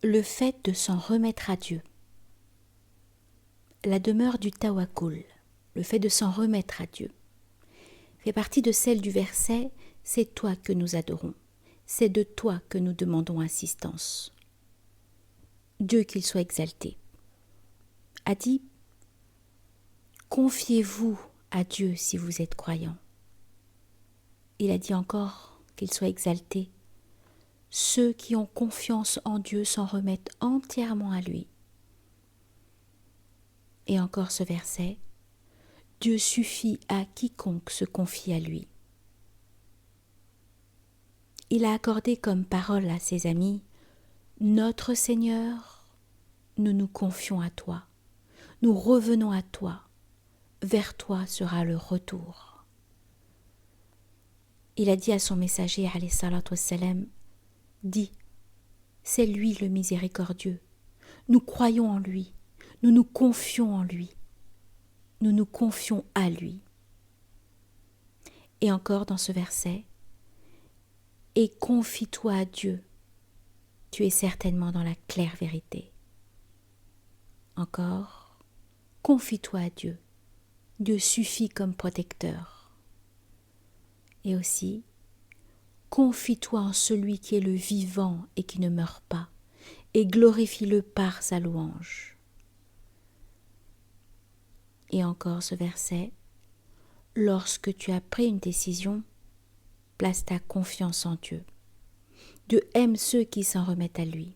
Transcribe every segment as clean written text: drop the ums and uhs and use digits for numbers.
Le fait de s'en remettre à Dieu. La demeure du tawakkul, le fait de s'en remettre à Dieu, fait partie de celle du verset « C'est toi que nous adorons, c'est de toi que nous demandons assistance ». Dieu qu'il soit exalté, a dit « Confiez-vous à Dieu si vous êtes croyants ». Il a dit encore qu'il soit exalté. Ceux qui ont confiance en Dieu s'en remettent entièrement à lui. Et encore ce verset, Dieu suffit à quiconque se confie à lui. Il a accordé comme parole à ses amis, notre Seigneur, nous nous confions à toi, nous revenons à toi, vers toi sera le retour. Il a dit à son messager, alayhi salatu wassalam, dis, c'est lui le miséricordieux, nous croyons en lui, nous nous confions en lui, nous nous confions à lui. Et encore dans ce verset, et confie-toi à Dieu, tu es certainement dans la claire vérité. Encore, confie-toi à Dieu, Dieu suffit comme protecteur. Et aussi, confie-toi en celui qui est le vivant et qui ne meurt pas, et glorifie-le par sa louange. Et encore ce verset, lorsque tu as pris une décision, place ta confiance en Dieu. Dieu aime ceux qui s'en remettent à lui.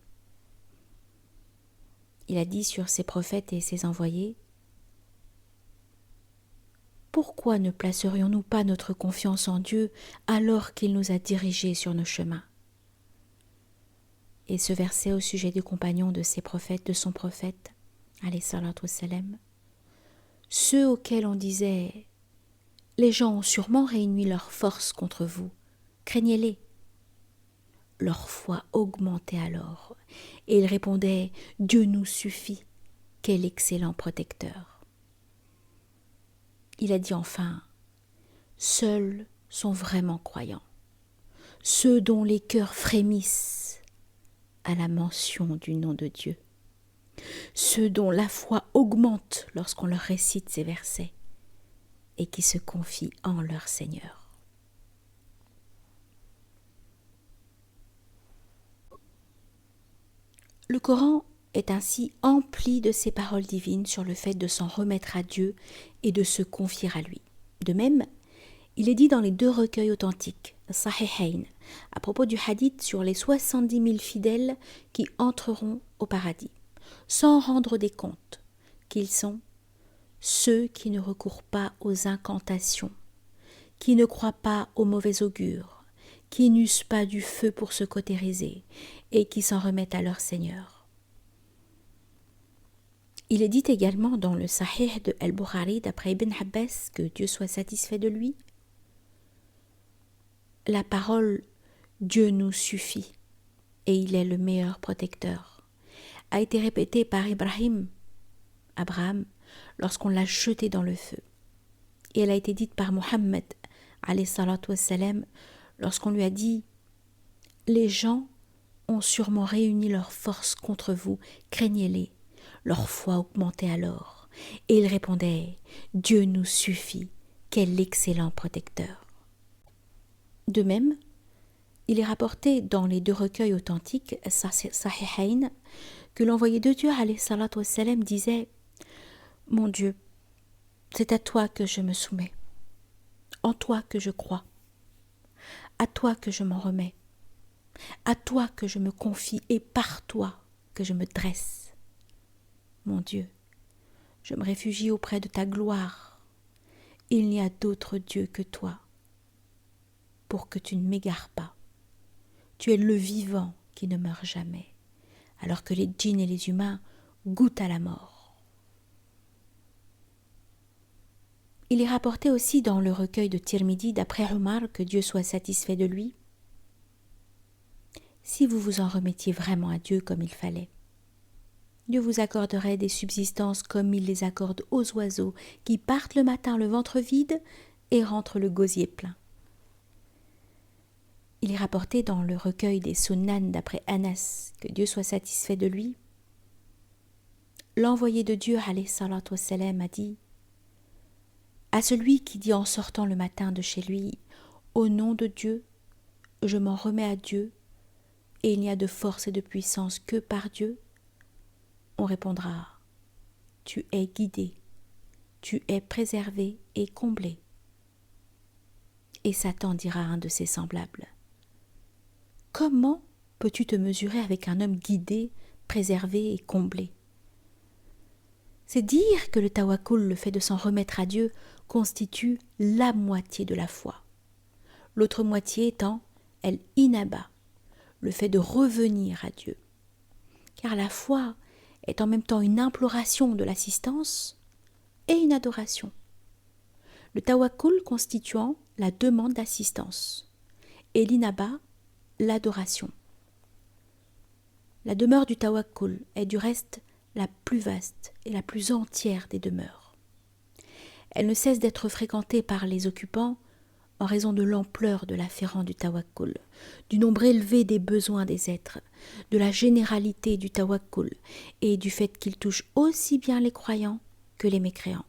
Il a dit sur ses prophètes et ses envoyés, pourquoi ne placerions-nous pas notre confiance en Dieu alors qu'il nous a dirigés sur nos chemins? Et ce verset au sujet du compagnon de ses prophètes, de son prophète, alayhi salatu wassalam, ceux auxquels on disait « Les gens ont sûrement réuni leurs forces contre vous, craignez-les ». Leur foi augmentait alors, et ils répondaient « Dieu nous suffit, quel excellent protecteur ». Il a dit enfin « Seuls sont vraiment croyants, ceux dont les cœurs frémissent à la mention du nom de Dieu, ceux dont la foi augmente lorsqu'on leur récite ces versets et qui se confient en leur Seigneur. » Le Coran est ainsi empli de ces paroles divines sur le fait de s'en remettre à Dieu et de se confier à lui. De même, il est dit dans les deux recueils authentiques, Sahihain, à propos du hadith sur les 70 000 fidèles qui entreront au paradis, sans rendre des comptes, qu'ils sont ceux qui ne recourent pas aux incantations, qui ne croient pas au mauvais augure, qui n'usent pas du feu pour se cautériser et qui s'en remettent à leur Seigneur. Il est dit également dans le Sahih de Al-Bukhari d'après Ibn Abbas, que Dieu soit satisfait de lui, la parole « Dieu nous suffit et il est le meilleur protecteur » a été répétée par Abraham, lorsqu'on l'a jeté dans le feu. Et elle a été dite par Mohammed, alayhi salatu wassalam, lorsqu'on lui a dit « Les gens ont sûrement réuni leurs forces contre vous, craignez-les ». Leur foi augmentait alors, et ils répondaient « Dieu nous suffit, quel excellent protecteur ». De même, il est rapporté dans les deux recueils authentiques, Sahihain, que l'envoyé de Dieu, alayhi salatu wassalam, disait « Mon Dieu, c'est à toi que je me soumets, en toi que je crois, à toi que je m'en remets, à toi que je me confie et par toi que je me dresse. Mon Dieu, je me réfugie auprès de ta gloire. Il n'y a d'autre Dieu que toi, pour que tu ne m'égares pas. Tu es le vivant qui ne meurt jamais, alors que les djinns et les humains goûtent à la mort. » Il est rapporté aussi dans le recueil de Tirmidhi d'après Omar, que Dieu soit satisfait de lui. Si vous vous en remettiez vraiment à Dieu comme il fallait, Dieu vous accorderait des subsistances comme il les accorde aux oiseaux qui partent le matin le ventre vide et rentrent le gosier plein. Il est rapporté dans le recueil des Sunan d'après Anas, que Dieu soit satisfait de lui. L'envoyé de Dieu, alayhi salatu wassalam, a dit: à celui qui dit en sortant le matin de chez lui: au nom de Dieu, je m'en remets à Dieu, et il n'y a de force et de puissance que par Dieu, on répondra: tu es guidé, tu es préservé et comblé. Et Satan dira à un de ses semblables: comment peux-tu te mesurer avec un homme guidé, préservé et comblé? C'est dire que le tawakkul, le fait de s'en remettre à Dieu, constitue la moitié de la foi. L'autre moitié étant el-inaba, le fait de revenir à Dieu. Car la foi est en même temps une imploration de l'assistance et une adoration. Le tawakkul constituant la demande d'assistance et l'inaba, l'adoration. La demeure du tawakkul est du reste la plus vaste et la plus entière des demeures. Elle ne cesse d'être fréquentée par les occupants en raison de l'ampleur de l'afférent du tawakkul, du nombre élevé des besoins des êtres, de la généralité du tawakkul et du fait qu'il touche aussi bien les croyants que les mécréants,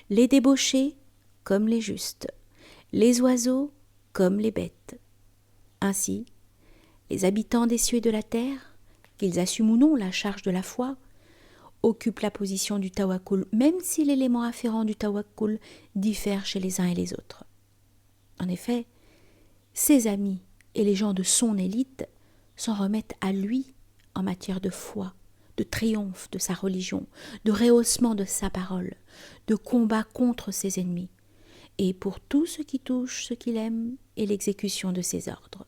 les débauchés comme les justes, les oiseaux comme les bêtes. Ainsi, les habitants des cieux et de la terre, qu'ils assument ou non la charge de la foi, occupent la position du tawakkul, même si l'élément afférent du tawakkul diffère chez les uns et les autres. En effet, ses amis et les gens de son élite s'en remettent à lui en matière de foi, de triomphe de sa religion, de rehaussement de sa parole, de combat contre ses ennemis, et pour tout ce qui touche ce qu'il aime et l'exécution de ses ordres.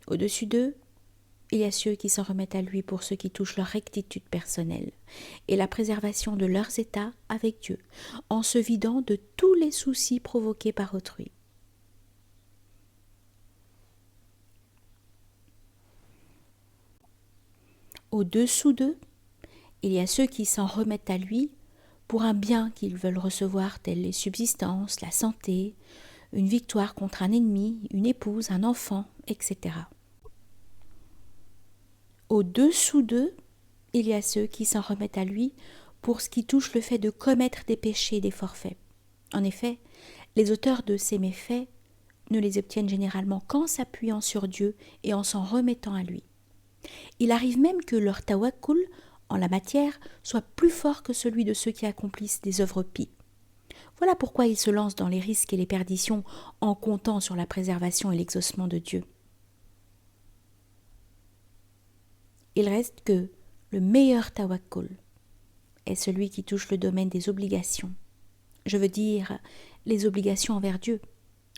Au-dessus d'eux, il y a ceux qui s'en remettent à lui pour ce qui touche leur rectitude personnelle et la préservation de leurs états avec Dieu, en se vidant de tous les soucis provoqués par autrui. Au-dessous d'eux, il y a ceux qui s'en remettent à lui pour un bien qu'ils veulent recevoir, tels les subsistances, la santé, une victoire contre un ennemi, une épouse, un enfant, etc. Au-dessous d'eux, il y a ceux qui s'en remettent à lui pour ce qui touche le fait de commettre des péchés et des forfaits. En effet, les auteurs de ces méfaits ne les obtiennent généralement qu'en s'appuyant sur Dieu et en s'en remettant à lui. Il arrive même que leur tawakkul en la matière soit plus fort que celui de ceux qui accomplissent des œuvres pies. Voilà pourquoi ils se lancent dans les risques et les perditions en comptant sur la préservation et l'exaucement de Dieu. Il reste que le meilleur tawakkul est celui qui touche le domaine des obligations. Je veux dire les obligations envers Dieu,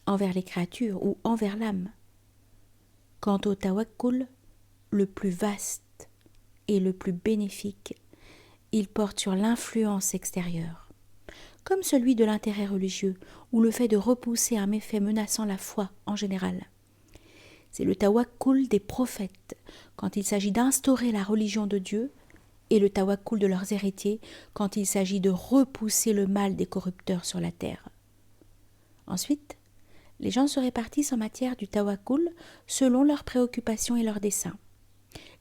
envers les créatures ou envers l'âme. Quant au tawakkul, le plus vaste et le plus bénéfique, il porte sur l'influence extérieure, comme celui de l'intérêt religieux ou le fait de repousser un méfait menaçant la foi en général. C'est le tawakkul des prophètes quand il s'agit d'instaurer la religion de Dieu et le tawakkul de leurs héritiers quand il s'agit de repousser le mal des corrupteurs sur la terre. Ensuite, les gens se répartissent en matière du tawakkul selon leurs préoccupations et leurs desseins.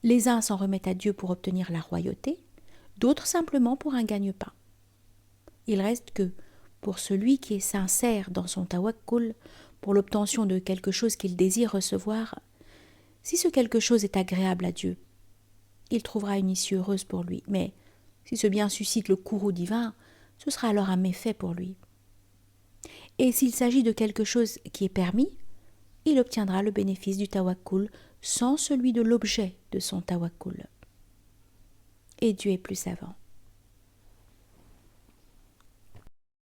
Les uns s'en remettent à Dieu pour obtenir la royauté, d'autres simplement pour un gagne-pain. Il reste que, pour celui qui est sincère dans son tawakkul, pour l'obtention de quelque chose qu'il désire recevoir, si ce quelque chose est agréable à Dieu, il trouvera une issue heureuse pour lui. Mais si ce bien suscite le courroux divin, ce sera alors un méfait pour lui. Et s'il s'agit de quelque chose qui est permis, il obtiendra le bénéfice du tawakkul sans celui de l'objet de son tawakkul. Et Dieu est plus savant.